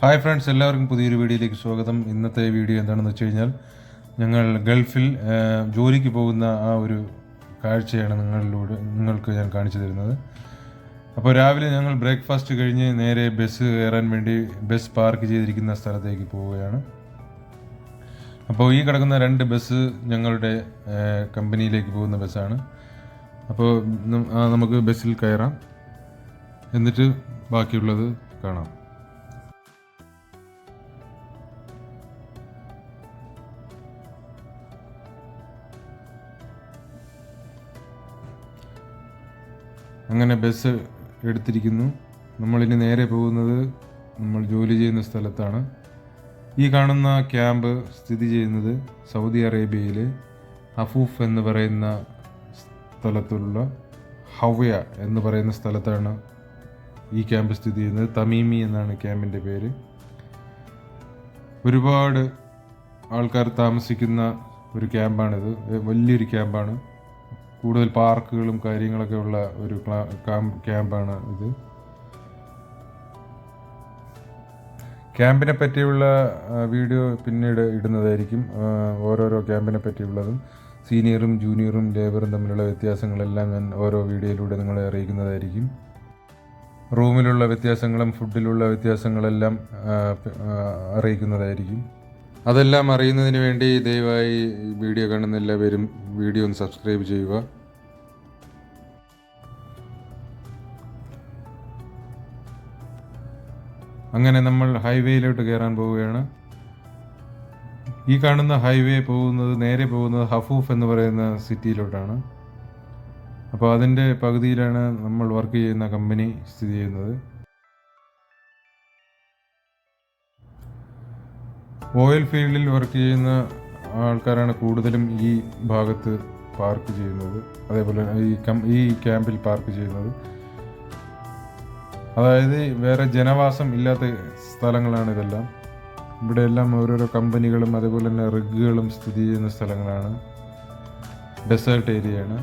Hi friends, എല്ലാവർക്കും പുതിയൊരു വീഡിയോയിലേക്ക് സ്വാഗതം. ഇന്നത്തെ വീഡിയോ എന്താണെന്ന് വെച്ച് കഴിഞ്ഞാൽ ഞങ്ങൾ ഗൾഫിൽ ജോലിക്ക് പോകുന്ന ആ ഒരു കാഴ്ചയാണ് നിങ്ങൾക്ക് ഞാൻ കാണിച്ചു തരുന്നത്. അപ്പോൾ രാവിലെ ഞങ്ങൾ ബ്രേക്ക്ഫാസ്റ്റ് കഴിഞ്ഞ് നേരെ ബസ് കയറാൻ വേണ്ടി ബസ് പാർക്ക് ചെയ്തിരിക്കുന്ന സ്ഥലത്തേക്ക് പോവുകയാണ്. അപ്പോൾ ഈ കിടക്കുന്ന 2 ബസ് ഞങ്ങളുടെ കമ്പനിയിലേക്ക് പോകുന്ന ബസ്സാണ്. അപ്പോൾ നമുക്ക് ബസ്സിൽ കയറാം, എന്നിട്ട് ബാക്കിയുള്ളത് കാണാം. അങ്ങനെ ബസ് എടുത്തിരിക്കുന്നു. നമ്മളിനി നേരെ പോകുന്നത് നമ്മൾ ജോലി ചെയ്യുന്ന സ്ഥലത്താണ്. ഈ കാണുന്ന ക്യാമ്പ് സ്ഥിതി ചെയ്യുന്നത് സൗദി അറേബ്യയിലെ അഫൂഫ് എന്ന് പറയുന്ന സ്ഥലത്തുള്ള ഹവ്യ എന്ന് പറയുന്ന സ്ഥലത്താണ് ഈ ക്യാമ്പ് സ്ഥിതി ചെയ്യുന്നത്. തമീമി എന്നാണ് ക്യാമ്പിൻ്റെ പേര്. ഒരുപാട് ആൾക്കാർ താമസിക്കുന്ന ഒരു ക്യാമ്പാണിത്. വലിയൊരു ക്യാമ്പാണ്. കൂടുതൽ പാർക്കുകളും കാര്യങ്ങളൊക്കെ ഉള്ള ഒരു ക്യാമ്പാണ് ഇത്. ക്യാമ്പിനെ പറ്റിയുള്ള വീഡിയോ പിന്നീട് ഇടുന്നതായിരിക്കും. ഓരോരോ ക്യാമ്പിനെ പറ്റിയുള്ളതും സീനിയറും ജൂനിയറും ലേബറും തമ്മിലുള്ള വ്യത്യാസങ്ങളെല്ലാം ഞാൻ ഓരോ വീഡിയോയിലൂടെ നിങ്ങളെ അറിയിക്കുന്നതായിരിക്കും. റൂമിലുള്ള വ്യത്യാസങ്ങളും ഫുഡിലുള്ള വ്യത്യാസങ്ങളെല്ലാം അറിയിക്കുന്നതായിരിക്കും. അതെല്ലാം അറിയുന്നതിന് വേണ്ടി ദയവായി വീഡിയോ കാണുന്ന എല്ലാവരും വീഡിയോ ഒന്ന് സബ്സ്ക്രൈബ് ചെയ്യുക. അങ്ങനെ നമ്മൾ ഹൈവേയിലോട്ട് കയറാൻ പോവുകയാണ്. ഈ കാണുന്ന ഹൈവേ നേരെ പോകുന്നത് ഹഫൂഫ് എന്ന് പറയുന്ന സിറ്റിയിലോട്ടാണ്. അപ്പോൾ അതിൻ്റെ പകുതിയിലാണ് നമ്മൾ വർക്ക് ചെയ്യുന്ന കമ്പനി സ്ഥിതി ചെയ്യുന്നത്. ഓയിൽ ഫീൽഡിൽ വർക്ക് ചെയ്യുന്ന ആൾക്കാരാണ് കൂടുതലും ഈ ഭാഗത്ത് പാർക്ക് ചെയ്യുന്നത്, അതേപോലെ ഈ ക്യാമ്പിൽ പാർക്ക് ചെയ്യുന്നത്. അതായത് വേറെ ജനവാസം ഇല്ലാത്ത സ്ഥലങ്ങളാണ് ഇതെല്ലാം. ഇവിടെ എല്ലാം ഓരോരോ കമ്പനികളും അതേപോലെ തന്നെ റിഗുകളും സ്ഥിതി ചെയ്യുന്ന സ്ഥലങ്ങളാണ്. ഡെസേർട്ട് ഏരിയയാണ്.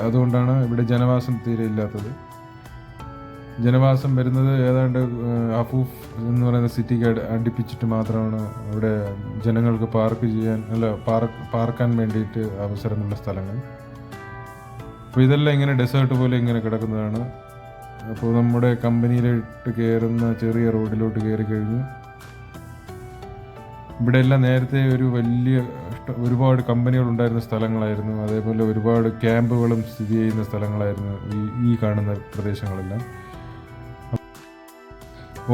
അതുകൊണ്ടാണ് ഇവിടെ ജനവാസം തീരെ ഇല്ലാത്തത്. ജനവാസം വരുന്നത് ഏതാണ്ട് അഫൂഫ് എന്ന് പറയുന്ന സിറ്റിക്ക് അടുപ്പിച്ചിട്ട് മാത്രമാണ് ഇവിടെ ജനങ്ങൾക്ക് പാർക്കാൻ വേണ്ടിയിട്ട് അവസരമുള്ള സ്ഥലങ്ങൾ. അപ്പോൾ ഇതെല്ലാം ഇങ്ങനെ ഡെസേർട്ട് പോലെ ഇങ്ങനെ കിടക്കുന്നതാണ്. അപ്പോൾ നമ്മുടെ കമ്പനിയിലോട്ട് കയറുന്ന ചെറിയ റോഡിലോട്ട് കയറി കഴിഞ്ഞു. ഇവിടെ എല്ലാം നേരത്തെ ഒരുപാട് കമ്പനികൾ ഉണ്ടായിരുന്ന സ്ഥലങ്ങളായിരുന്നു. അതേപോലെ ഒരുപാട് ക്യാമ്പുകളും സ്ഥിതി ചെയ്യുന്ന സ്ഥലങ്ങളായിരുന്നു ഈ കാണുന്ന പ്രദേശങ്ങളെല്ലാം.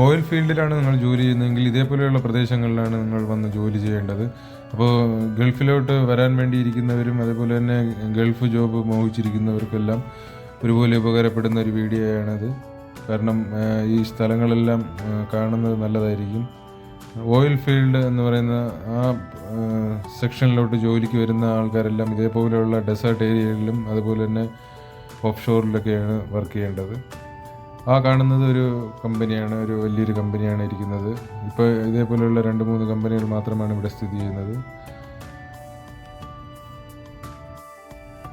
ഓയിൽ ഫീൽഡിലാണ് നിങ്ങൾ ജോലി ചെയ്യുന്നതെങ്കിൽ ഇതേപോലെയുള്ള പ്രദേശങ്ങളിലാണ് നിങ്ങൾ വന്ന് ജോലി ചെയ്യേണ്ടത്. അപ്പോൾ ഗൾഫിലോട്ട് വരാൻ വേണ്ടിയിരിക്കുന്നവരും അതേപോലെ തന്നെ ഗൾഫ് ജോബ് മോഹിച്ചിരിക്കുന്നവർക്കെല്ലാം ഒരുപോലെ ഉപകാരപ്പെടുന്ന ഒരു വീഡിയോയാണിത്. കാരണം ഈ സ്ഥലങ്ങളെല്ലാം കാണുന്നത് നല്ലതായിരിക്കും. ഓയിൽ ഫീൽഡ് എന്ന് പറയുന്ന ആ സെക്ഷനിലോട്ട് ജോലിക്ക് വരുന്ന ആൾക്കാരെല്ലാം ഇതേപോലെയുള്ള ഡെസേർട്ട് ഏരിയകളിലും അതുപോലെ തന്നെ ഓഫ് ഷോറിലൊക്കെയാണ് വർക്ക് ചെയ്യേണ്ടത്. ആ കാണുന്നത് ഒരു കമ്പനിയാണ്, ഒരു വലിയൊരു കമ്പനിയാണ് ഇരിക്കുന്നത്. ഇപ്പോൾ ഇതേപോലെയുള്ള 2-3 കമ്പനികൾ മാത്രമാണ് ഇവിടെ സ്ഥിതി ചെയ്യുന്നത്.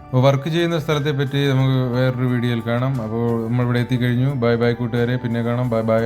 അപ്പോൾ വർക്ക് ചെയ്യുന്ന സ്ഥലത്തെ പറ്റി നമുക്ക് വേറൊരു വീഡിയോയിൽ കാണാം. അപ്പോൾ നമ്മളിവിടെ എത്തിക്കഴിഞ്ഞു. ബൈ കൂട്ടുകാരെ, പിന്നെ കാണാം. ബൈ.